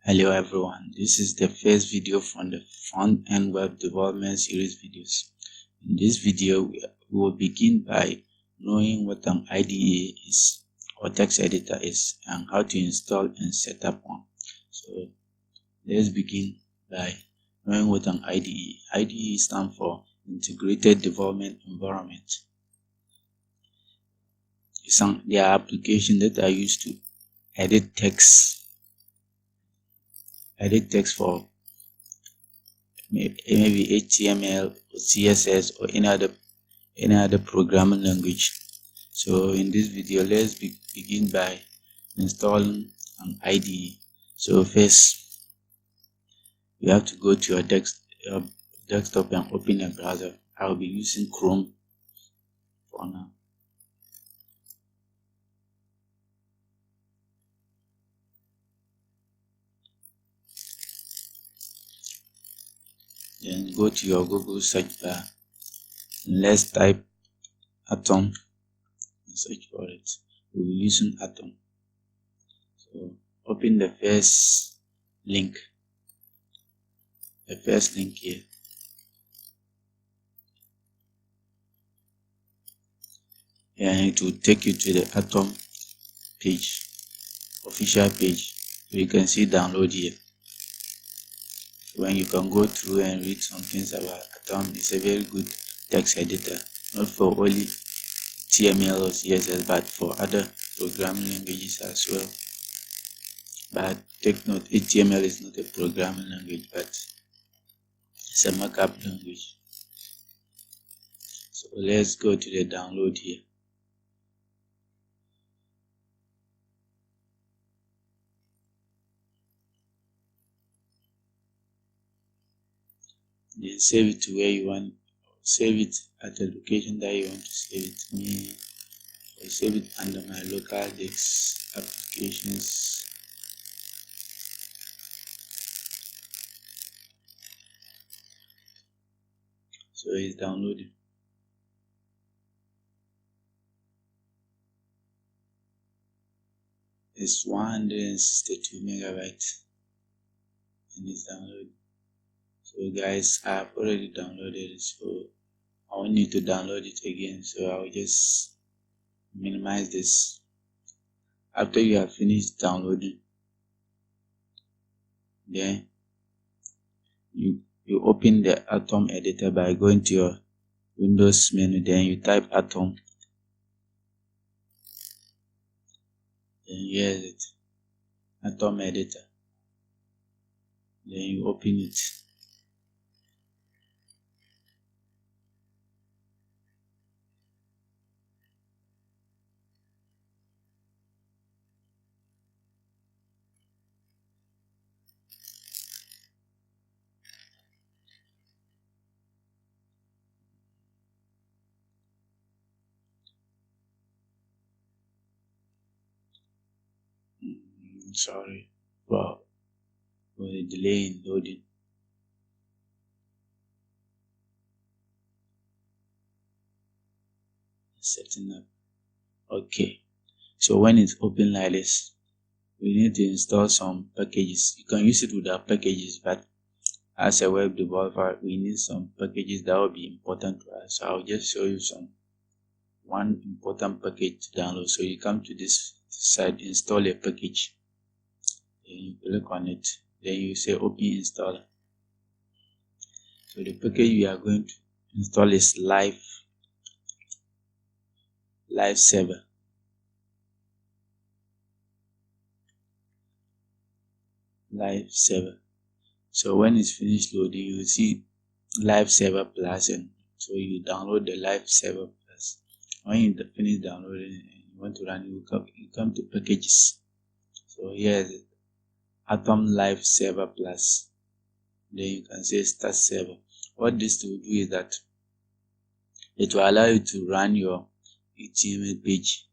Hello everyone, this is the first video from the front-end web development series videos. In this video, we will begin by knowing what an IDE is or text editor is and how to install and set up one. So let's begin by knowing what an IDE. IDE stands for Integrated Development Environment. They are applications that are used to edit text for maybe HTML or CSS or any other programming language. So in this video, let's begin by installing an IDE. So first, you have to go to your desktop and open a browser. I'll be using Chrome for now. Then go to your Google search bar and let's type Atom and search for it. We'll be using Atom. So open the first link here. And it will take you to the Atom page, official page. So you can see download here. When you can go through and read some things about Atom, it's a very good text editor, not for only HTML or CSS, but for other programming languages as well. But take note, HTML is not a programming language, but it's a markup language. So let's go to the download here. Then save it to where you want. Save it at the location that you want to save it. I save it under my local disk applications. So it's downloading. It's 162 megabytes and it's downloading. So guys, I've already downloaded it, so I won't need to download it again. So I'll just minimize this. After you have finished downloading, then you open the Atom editor by going to your Windows menu. Then you type Atom. Then here's it, Atom editor. Then you open it. Sorry for the delay in loading. Setting up. Okay, so when it's open like this, we need to install some packages. You can use it without packages, but as a web developer, we need some packages that will be important to us. So I'll just show you one important package to download. So you come to this side, install a package. Then you click on it. Then you say open installer. So the package we are going to install is live server. Live server. So when it's finished loading, you will see live server plus, and so you download the live server plus. When you finish downloading and you want to run, you come to packages. So here's it, Atom Live Server Plus. Then you can say Start Server. What this will do is that it will allow you to run your HTML page.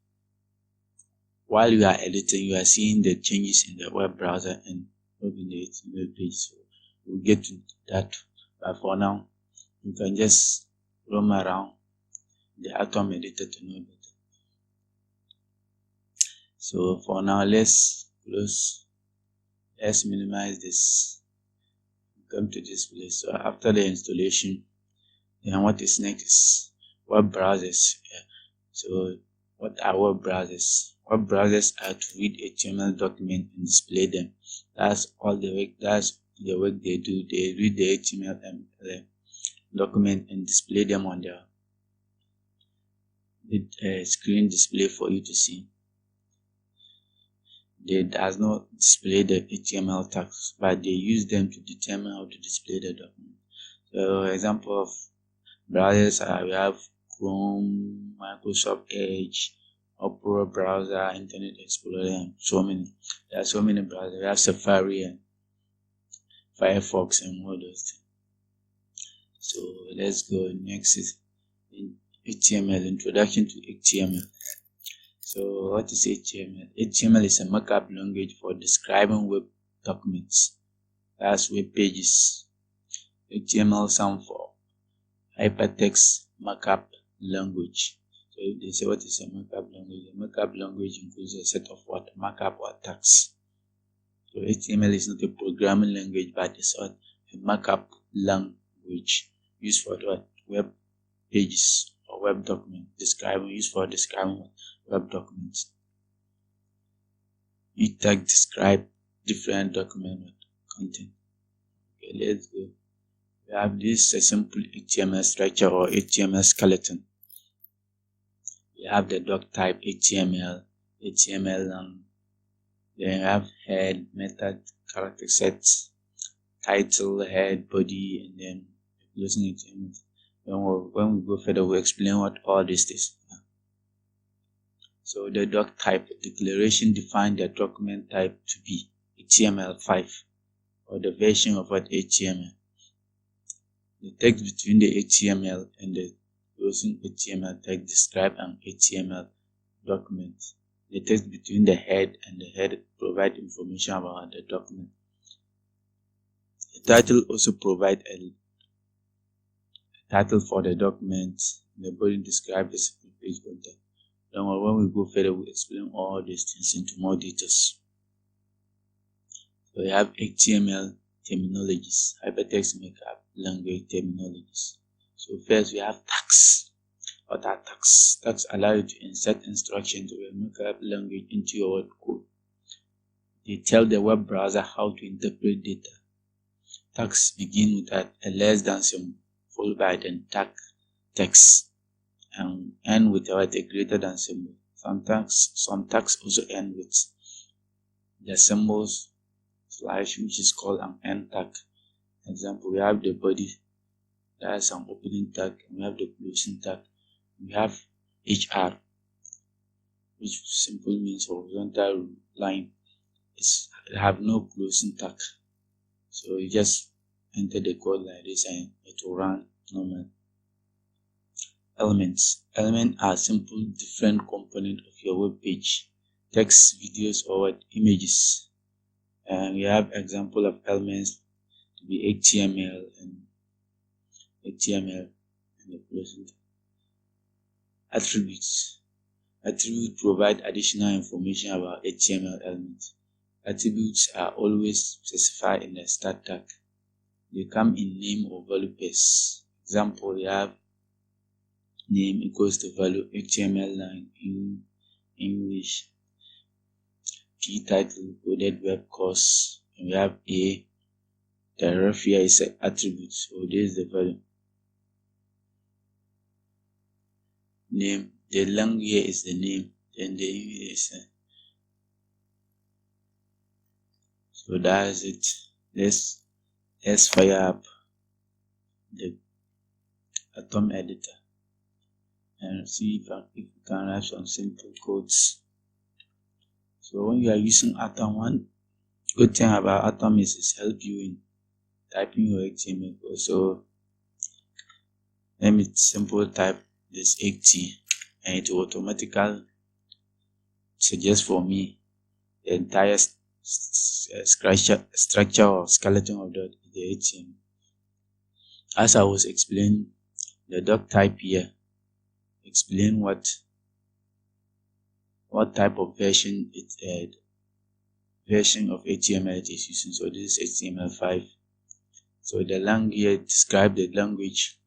While you are editing, you are seeing the changes in the web browser and in the HTML page. So we'll get to that. But for now, you can just roam around the Atom editor to know better. So for now, let's close Let's minimize this. Come to this place. So after the installation, then what is next is web browsers. So what are web browsers? Web browsers are to read HTML documents and display them. That's all the work. That's the work they do. They read the HTML document and display them on the screen display for you to see. They does not display the HTML tags, but they use them to determine how to display the document. So example of browsers we have Chrome, Microsoft Edge, Opera browser, Internet Explorer, and so many. There are so many browsers. We have Safari and Firefox and all those things. So let's go. Next is HTML. Introduction to HTML. So what is HTML? HTML is a markup language for describing web documents. That's web pages. HTML stands for Hypertext Markup Language. So if they say what is a markup language, a markup language includes a set of what markup or tags. So HTML is not a programming language, but it's a markup language used for what web pages or web documents. Used for describing web documents. Each tag describe different document content. Okay, let's go. We have this a simple HTML structure or HTML skeleton. We have the doc type HTML, then we have head, method, character sets, title, head, body, and then closing HTML. When we go further, we'll explain what all this is. So the doc type declaration defines the document type to be HTML5 or the version of what HTML. The text between the HTML and the closing HTML tag describe an HTML document. The text between the head and the head provide information about the document. The title also provides a title for the document. The body describes the simple page content. Then when we go further, we'll explain all these things into more details. So we have HTML terminologies, hypertext markup language terminologies. So first we have tags. What are tags? Tags allow you to insert instructions to a markup language into your web code. They tell the web browser how to interpret data. Tags begin with a less than symbol, followed by the tag text, and end with a greater than symbol. Some tags also end with the symbols slash, which is called an end tag. Example, we have the body, that's an opening tag, and we have the closing tag. We have HR, which simply means horizontal line. It have no closing tag, so you just enter the code like this and it will run normal. Elements are simple different components of your web page, text, videos, or images. And we have example of elements to be HTML and the closing. Attributes provide additional information about HTML elements. Attributes are always specified in the start tag. They come in name or value pairs. Example, we have name equals to value HTML line in English. P title coded web course, and we have A. The ref here is an attribute, so this is the value. Name, the lang here is the name, then the image is so that's it. Let's fire up the Atom editor and see if we can write some simple codes. So when you are using Atom, one good thing about Atom is it helps you in typing your HTML code. So let me simple type this 80 and it will automatically suggest for me the entire structure or skeleton of the HTML. As I was explaining, the doc type here explain what type of version version of HTML it is using. So this is HTML5. So the lang here describe the language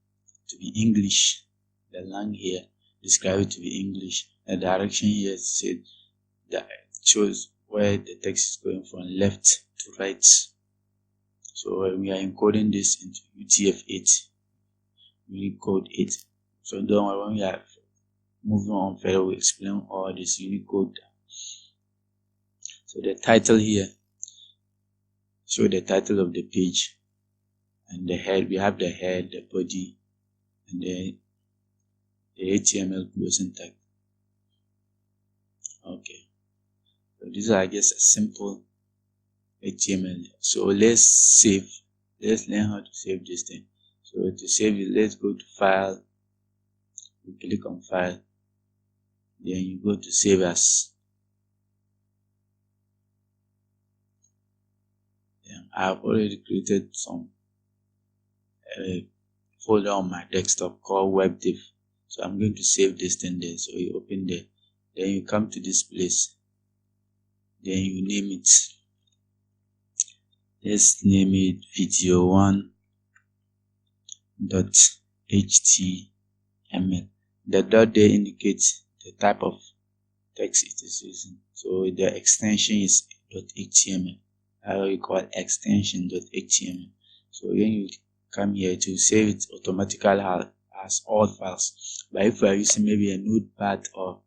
to be English. The lang here describe it to be English. The direction here said that shows where the text is going from left to right. So we are encoding this into UTF-8, Unicode 8. So don't worry, when we are moving on further, we explain all this Unicode. So the title here show the title of the page, and the head, we have the head, the body, and the HTML closing tag. Okay, so this is, I guess, a simple HTML. So let's save. Let's learn how to save this thing. So to save it, let's go to File. You click on File. Then you go to Save As. Then I've already created some folder on my desktop called WebDiv. So I'm going to save this thing there. So you open there. Then you come to this place. Then you name it. Let's name it video1.html. The dot there indicates the type of text it is using. So the extension is .html. How you call extension.html. So when you come here to save it automatically as all files. But if you are using maybe a notepad, or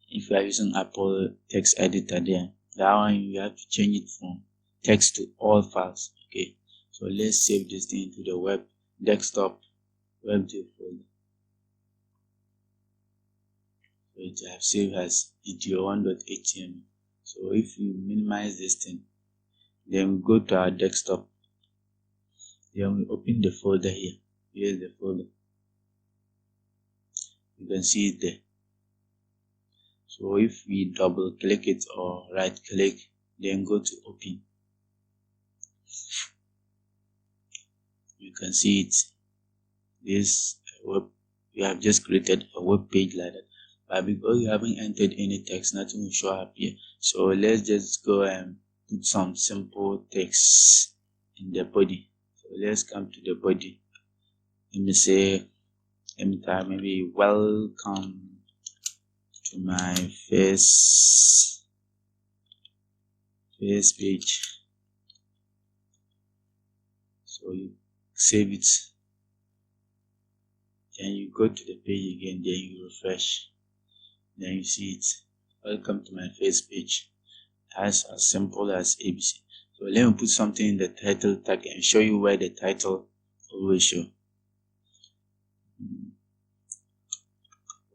if you are using Apple text editor, there that one you have to change it from text to all files. Okay, so let's save this thing into the web desktop WebDiv folder. So it have saved as video1.html. So if you minimize this thing, then we go to our desktop. Then we open the folder here. Here's the folder. You can see it there. So if we double click it or right click, then go to open, you can see it. This web, we have just created a web page like that, but because we haven't entered any text, nothing will show up here. So let's just go and put some simple text in the body. So let's come to the body. Let me say, let me type maybe welcome to my first page. So you save it, then you go to the page again, then you refresh, then you see it. Welcome to my first page. That's as simple as ABC. So let me put something in the title tag and show you where the title always show.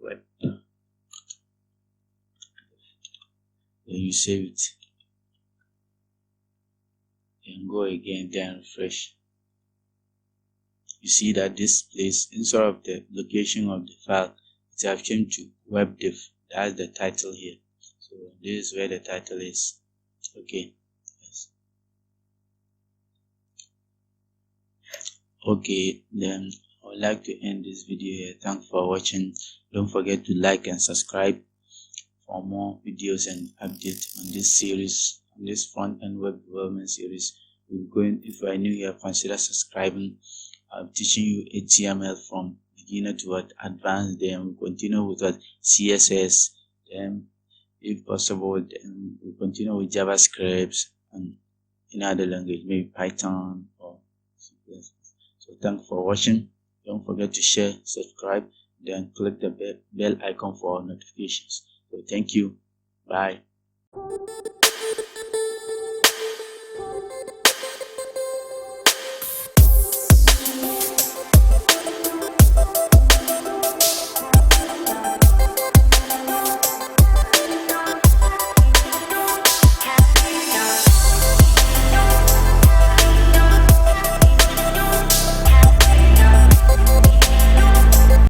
Right. Then you save it, and go again, then refresh. You see that this place, instead of the location of the file, it have changed to WebDiv. That's the title here. So this is where the title is. Okay. Yes. Okay, then I would like to end this video here. Thanks for watching. Don't forget to like and subscribe for more videos and updates on this series, on this front-end web development series. We're going, if you are new here, consider subscribing. I'm teaching you HTML from beginner to advanced. Then we continue with CSS. Then, if possible, then we continue with JavaScript and in other language, maybe Python or C++. So thanks for watching. Don't forget to share, subscribe, then click the bell icon for notifications. So thank you. Bye.